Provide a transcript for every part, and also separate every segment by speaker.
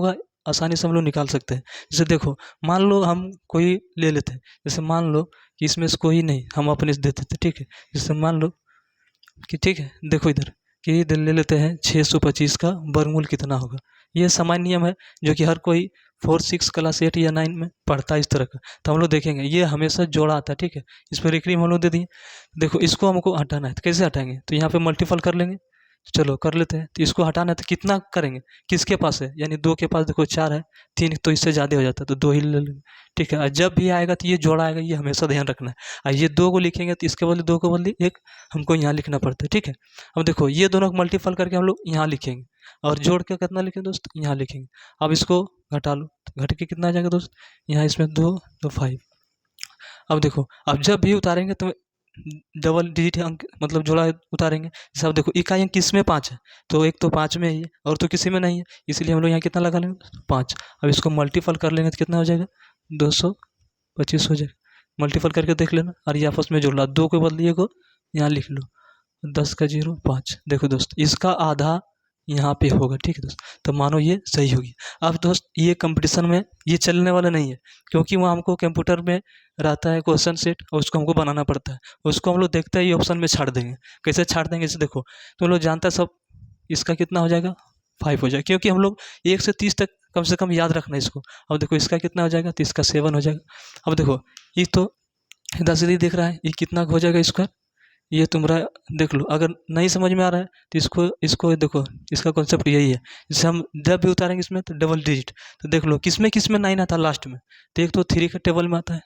Speaker 1: होगा आसानी से हम लोग निकाल सकते हैं। जैसे देखो, मान लो हम कोई ले लेते हैं, जैसे मान लो कि इसमें से कोई नहीं, हम अपने से देते थे, ठीक है। जैसे मान लो कि ठीक है, देखो इधर कि इधर ले लेते हैं 625 का वर्गमूल कितना होगा। ये सामान्य नियम है जो कि हर कोई 4 6 क्लास 8 या 9 में पढ़ता है इस तरह का। तो हम लोग देखेंगे ये हमेशा जोड़ा आता है, ठीक है। इस पर एक हम लोग दे दिए। देखो इसको हमको हटाना है, तो कैसे हटाएंगे, तो यहाँ पे मल्टीपल कर लेंगे। चलो कर लेते हैं। तो इसको हटाना है तो कितना करेंगे, किसके पास है, यानी 2 के पास देखो 4 है, 3 तो इससे ज़्यादा हो जाता है, तो 2 ही ले लेंगे, ठीक है। और जब भी आएगा तो ये जोड़ा आएगा, ये हमेशा ध्यान रखना है। और ये 2 को लिखेंगे तो इसके बदले 2 को बदले 1 हमको यहाँ लिखना पड़ता है, ठीक है। अब देखो ये दोनों को मल्टीपल करके हम लोग यहाँ लिखेंगे, और जोड़ के कितना लिखेंगे दोस्त, यहाँ लिखेंगे। अब इसको घटा लो, तो घट के कितना आ जाएगा दोस्त, यहाँ इसमें 2 तो 5। अब देखो, अब जब भी उतारेंगे तो डबल डिजिट अंक मतलब जोड़ा उतारेंगे। जैसे अब देखो इकाई अंक किस में 5 है, तो एक तो 5 में ही है और तो किसी में नहीं है, इसलिए हम लोग यहाँ कितना लगा लेंगे 5। अब इसको मल्टीपल कर लेंगे तो कितना हो जाएगा 225 हो जाएगा। मल्टीपल करके देख लेना, और ये आपस में जोड़ ला, 2 के बदले को यहाँ लिख लो, 10 का 0 5। देखो दोस्त इसका आधा यहाँ पे होगा, ठीक है दोस्त, तो मानो ये सही होगी। अब दोस्त ये कंपटीशन में ये चलने वाला नहीं है, क्योंकि वहाँ हमको कंप्यूटर में रहता है क्वेश्चन सेट और उसको हमको बनाना पड़ता है। उसको हम लोग देखते हैं ये ऑप्शन में छाड़ देंगे। कैसे छाड़ देंगे, इसे देखो तो हम लोग जानता है सब, इसका कितना हो जाएगा 5 हो जाएगा, क्योंकि हम लोग 1 से 30 तक कम से कम याद रखना है इसको। अब देखो इसका कितना हो जाएगा, तो इसका 7 हो जाएगा। अब देखो ये तो 10 दिख रहा है, ये कितना हो जाएगा इसका, ये तुम्हारा देख लो। अगर नहीं समझ में आ रहा है तो इसको इसको देखो, इसका कॉन्सेप्ट यही है। जैसे हम जब भी उतारेंगे इसमें तो डबल डिजिट, तो देख लो किस में 9 आता है लास्ट में, तो एक तो 3 के टेबल में आता है,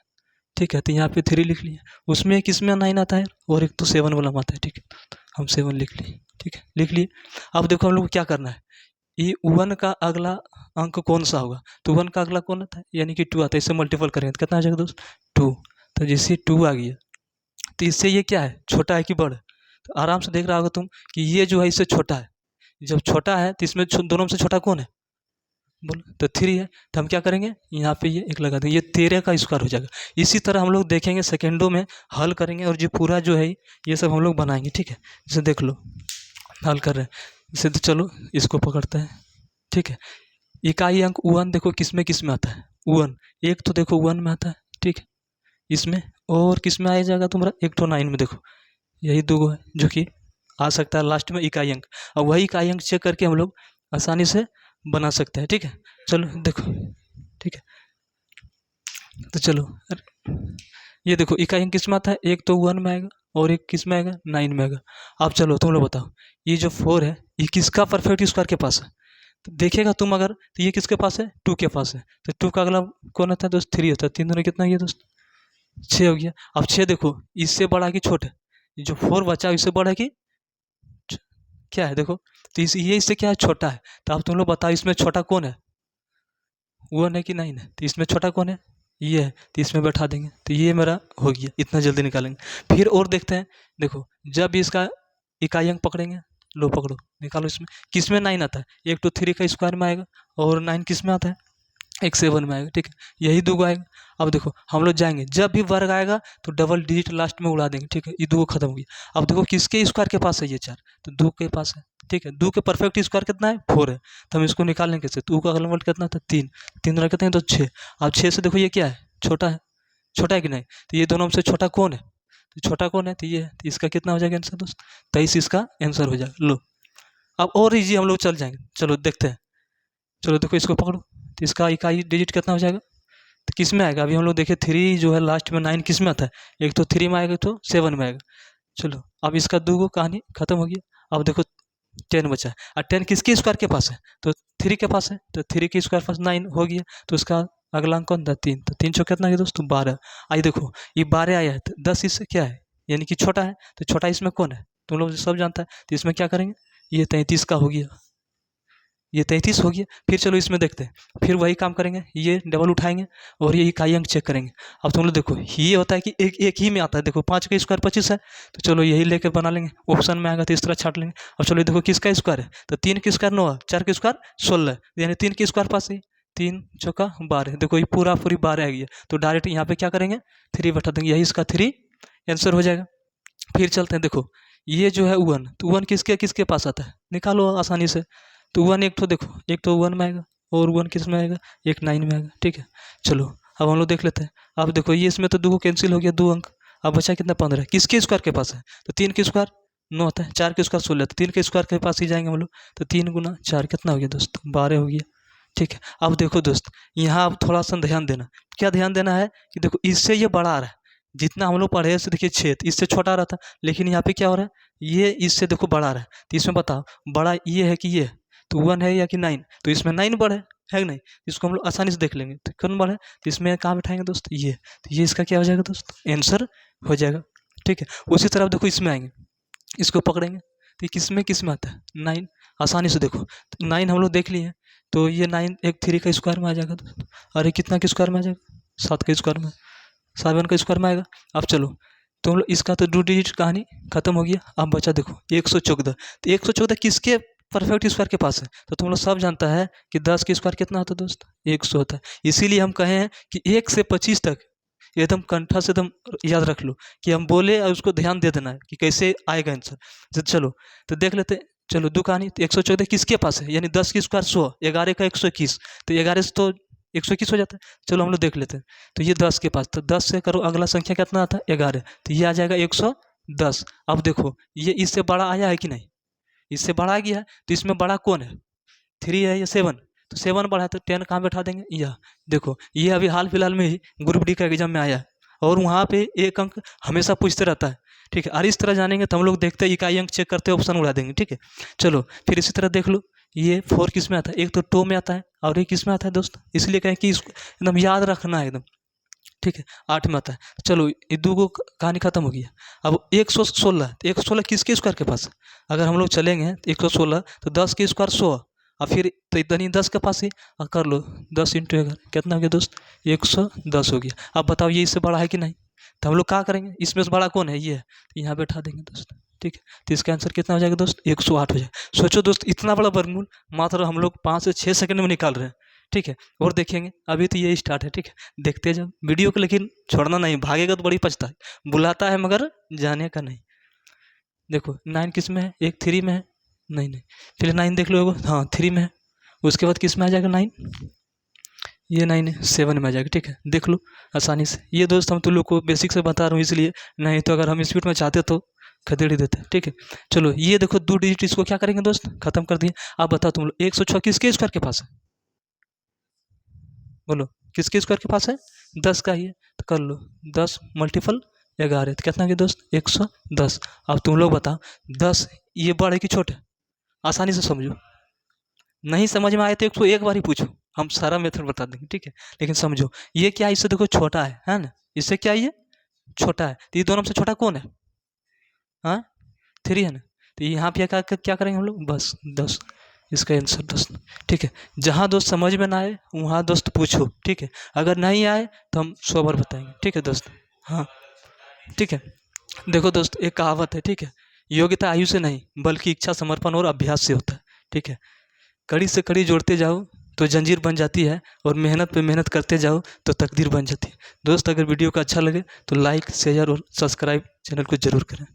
Speaker 1: ठीक है, तो यहाँ पे 3 लिख लिया। उसमें किस में 9 आता है, और एक तो 7 वाला में आता है, ठीक है, हम 7 लिख लिए, ठीक है, लिख लिए। अब देखो हम लोग को क्या करना है, ये 1 का अगला अंक कौन सा होगा, तो 1 का अगला कौन आता है, यानी कि 2 आता है। इससे मल्टीपल करेंगे तो कितना आ जाएगा दोस्त 2। तो जैसे 2 आ गया तो इससे ये क्या है, छोटा है कि बड़ा है, तो आराम से देख रहा होगा तुम कि ये जो है इससे छोटा है। जब छोटा है तो इसमें दोनों में से छोटा कौन है, बोलो, तो 3 है। तो हम क्या करेंगे, यहाँ पे ये 1 लगा देंगे, ये 13 का स्क्वायर हो जाएगा। इसी तरह हम लोग देखेंगे सेकेंडों में हल करेंगे, और जो पूरा जो है ये सब हम लोग बनाएंगे, ठीक है। जैसे देख लो हल कर रहे हैं, जैसे तो चलो इसको पकड़ते हैं, ठीक है। इकाई अंक 1 देखो किस में आता है, 1 एक तो देखो 1 में आता है, ठीक है, इसमें, और किस में आ जाएगा तुम्हारा, एक तो 9 में। देखो यही 2 है जो कि आ सकता है लास्ट में इकाई अंक, और वही इकाई अंक चेक करके हम लोग आसानी से बना सकते हैं, ठीक है। चलो देखो, ठीक है, तो चलो ये देखो इकाई अंक किस में आता है, एक तो 1 में आएगा और एक किस में आएगा 9 में आएगा। अब चलो तुम लोग बताओ, ये जो 4 है ये किसका परफेक्ट स्क्वायर के पास है, तो देखेगा तुम अगर, तो ये किसके पास है 2 के पास है, तो 2 का अगला कौन होता है दोस्त 3 होता है। 3 दोनों कितना गया दोस्त 6 हो गया। अब 6 देखो इससे बड़ा कि छोटा, जो 4 बचा इससे बड़ा है कि क्या है, देखो तो ये इससे क्या है छोटा है। तो अब तुम लोग बताओ इसमें छोटा कौन है, 1 है कि 9 है, तो इसमें छोटा कौन है, ये है, तो इसमें बैठा देंगे। तो ये मेरा हो गया, इतना जल्दी निकालेंगे। फिर और देखते हैं, देखो जब इसका इकाई अंक पकड़ेंगे, लो पकड़ो निकालो, इसमें किस में 9 आता है, एक तो 3 का स्क्वायर में आएगा, और 9 किस में आता है, एक 7 में आएगा, ठीक है, यही 2 आएगा। अब देखो हम लोग जाएंगे, जब भी वर्ग आएगा तो डबल डिजिट लास्ट में उड़ा देंगे, ठीक है, ये 2 खत्म हो गया। अब देखो किसके स्क्वायर के पास है ये 4, तो 2 के पास है, ठीक है। 2 के परफेक्ट स्क्वायर कितना है 4 है, तो हम इसको निकाल लेंगे कैसे, 2 का अगला वर्ग कितना था 3, 3 रखते हैं तो 6। अब 6 से देखो ये क्या है, छोटा है कि नहीं, तो ये दोनों में से छोटा कौन है, तो छोटा कौन है, तो ये है, तो इसका कितना हो जाएगा आंसर दोस्त 23, इसका आंसर हो जाएगा। लो अब और इजी हम लोग चल जाएंगे, चलो देखते हैं। चलो देखो इसको पकड़ो, तो इसका इकाई डिजिट कितना हो जाएगा, तो किस में आएगा, अभी हम लोग देखे 3 जो है लास्ट में 9 किस में आता है, एक तो 3 में आएगा तो 7 में आएगा। चलो अब इसका 2 कहानी खत्म हो गया। अब देखो 10 बचा है, और 10 किसके स्क्वायर के पास है, तो 3 के पास है, तो 3 के स्क्वायर पास 9 हो गया, तो उसका अगला अंक कौन था 3, तो 3 कितना गया दोस्तों 12। आई देखो ये 12 आया है, तो 10 इससे क्या है, यानी कि छोटा है, तो छोटा इसमें कौन है तुम लोग सब जानता है, तो इसमें क्या करेंगे, ये 33 का हो गया, ये 33 हो गया। फिर चलो इसमें देखते हैं, फिर वही काम करेंगे, ये डबल उठाएंगे और ये इकाई अंक चेक करेंगे। अब तुम लोग देखो ये होता है कि एक ही में आता है, देखो 5 का स्क्वायर 25 है, तो चलो यही लेकर बना लेंगे, ऑप्शन में आएगा तो इस तरह छाट लेंगे। अब चलो देखो किसका स्क्वायर है, तो 3 के स्क्वायर 9 है, 4 के स्क्वायर 16 है, यानी 3 के स्क्वायर पास है, 3 चौका 12, देखो ये पूरी 12 आ गया, तो डायरेक्ट यहाँ पे क्या करेंगे 3 बैठा देंगे, यही इसका 3 आंसर हो जाएगा। फिर चलते हैं, देखो ये जो है 1, तो 1 किसके पास आता है, निकालो आसानी से, तो 1 एक तो देखो एक तो 1 में आएगा, और 1 किस में आएगा, एक 9 में आएगा। ठीक है, चलो अब हम लोग देख लेते हैं। अब देखो ये इसमें तो 2 कैंसिल हो गया, 2 अंक। अब बचा कितना, 15। किसके स्क्वायर के पास है, तो 3 के स्क्वायर 9 होता है, 4 के स्क्वायर 16, तो 3 के स्क्वायर के पास ही जाएंगे हम लोग। तो 3 गुना 4 कितना हो गया दोस्त, 12 हो गया। ठीक है, अब देखो दोस्त यहाँ अब थोड़ा सा ध्यान देना। क्या ध्यान देना है कि देखो इससे ये बड़ा आ रहा है, जितना हम लोग पढ़े से देखिए 6 इससे छोटा आ रहा था, लेकिन यहाँ पे क्या हो रहा है, ये इससे देखो बड़ा आ रहा है। तो इसमें बताओ बड़ा ये है कि ये है, तो 1 है या कि 9, तो इसमें 9 बड़ा है कि नहीं। इसको हम लोग आसानी से देख लेंगे, तो कौन बड़ा है, तो इसमें कहाँ बैठाएंगे दोस्त, ये, तो ये इसका क्या हो जाएगा दोस्त, आंसर हो जाएगा। ठीक है, उसी तरह देखो इसमें आएंगे, इसको पकड़ेंगे, तो किस में आता है, 9। आसानी से देखो, तो 9 हम लोग देख लिए, तो ये 9 एक 3 का स्क्वायर में आ जाएगा दोस्त, और ये कितना के स्क्वायर में आ जाएगा, 7 के स्क्वायर में, 7 का स्क्वायर में आएगा। अब चलो तो हम लोग इसका तो 2 डिजिट कहानी खत्म हो गया। अब बचा देखो 114, तो 114 किसके परफेक्ट स्क्वायर के पास है, तो तुम लोग सब जानता है कि 10 के स्क्वायर कितना होता है दोस्त, 100 होता है। इसीलिए हम कहे हैं कि 1 से 25 तक एकदम कंठा से एकदम याद रख लो, कि हम बोले और उसको ध्यान दे देना है कि कैसे आएगा आंसर। तो चलो तो देख लेते हैं, चलो दो कहानी। तो 114 किसके पास है, यानी 10 की स्क्वायर 100, 11 का 121, तो 11 से तो 121 हो जाता है। चलो हम लोग देख लेते हैं, तो ये 10 के पास, तो 10 से करो अगला संख्या कितना आता है, 11, तो ये आ जाएगा 110। अब देखो ये इससे बड़ा आया है कि नहीं, इससे बड़ा आ गया है, तो इसमें बड़ा कौन है, 3 है या 7, तो 7 बड़ा है, तो 10 कहाँ बैठा देंगे, यह देखो ये अभी हाल फिलहाल में ही ग्रुप डी का एग्जाम में आया है, और वहाँ पे एक अंक हमेशा पूछते रहता है। ठीक है, और इस तरह जानेंगे तो हम लोग देखते हैं इकाई अंक चेक करते ऑप्शन उड़ा देंगे। ठीक है, चलो फिर इसी तरह देख लो, ये 4 किस में आता है, एक तो टो में आता है और एक किस में आता है दोस्त, इसलिए कहें कि इसको एकदम याद रखना है एकदम। ठीक है, 8 में आता है। चलो ये दो गो कहानी खत्म हो गया। अब 116, तो 116 किसके स्क्वायर के पास है, अगर हम लोग चलेंगे तो 116, तो 10 के स्क्वायर 100, और फिर तो इतनी 10 के पास ही, और कर लो 10 × 11 कितना हो गया दोस्त, 110 हो गया। अब बताओ ये इससे बड़ा है कि नहीं, तो हम लोग क्या करेंगे, इसमें से बड़ा कौन है, ये है, तो यहाँ बैठा देंगे दोस्त। ठीक है, तो इसका आंसर कितना हो जाएगा दोस्त, 108 हो जाएगा। सोचो दोस्त इतना बड़ा वर्गमूल मात्र हम लोग 5 से 6 सेकंड में निकाल रहे हैं। ठीक है, और देखेंगे अभी तो ये स्टार्ट है। ठीक है, देखते जाओ वीडियो को, लेकिन छोड़ना नहीं, भागेगा तो बड़ी पछता है, बुलाता है मगर जाने का नहीं। देखो 9 किस में है, एक 3 में है, नहीं फिर 9 देख लो, हाँ 3 में है, उसके बाद किस में आ जाएगा 9, ये 9 है, 7 में आ जाएगा। ठीक है, देख लो आसानी से। ये दोस्त हम तुम लोग को बेसिक से बता रहा हूँ इसलिए, नहीं तो अगर हम स्पीड में चाहते तो खदेड़ ही देते। ठीक है, चलो ये देखो 2 डिजिट, इसको क्या करेंगे दोस्त, खत्म कर दिए। आप बताओ तुम लोग 106 किसके स्क्वायर के पास है, बोलो किसके स्क्वायर के पास है, 10 का ही है, तो कर लो 10 मल्टीपल 11, तो कितना गया दोस्त, 110। अब तुम लोग बताओ 10 ये बड़ा है कि छोटा, आसानी से समझो। नहीं समझ में आए तो 101 बार ही पूछो, हम सारा मेथड बता देंगे। ठीक है, लेकिन समझो ये क्या है, इससे देखो छोटा है ना, इससे क्या ये छोटा है, तो ये दोनों में से छोटा कौन है, हाँ 3 है ना, तो यहाँ पे क्या करेंगे हम लोग, बस 10, इसका आंसर 10। ठीक है, जहाँ दोस्त समझ में ना आए वहाँ दोस्त पूछो। ठीक है, अगर नहीं आए तो हम 100 बार बताएंगे। ठीक है दोस्त, हाँ ठीक है। देखो दोस्त एक कहावत है, ठीक है, योग्यता आयु से नहीं बल्कि इच्छा, समर्पण और अभ्यास से होता है। ठीक है, कड़ी से कड़ी जोड़ते जाओ तो जंजीर बन जाती है, और मेहनत पे मेहनत करते जाओ तो तकदीर बन जाती है। दोस्त अगर वीडियो का अच्छा लगे तो लाइक, शेयर और सब्सक्राइब चैनल को जरूर करें।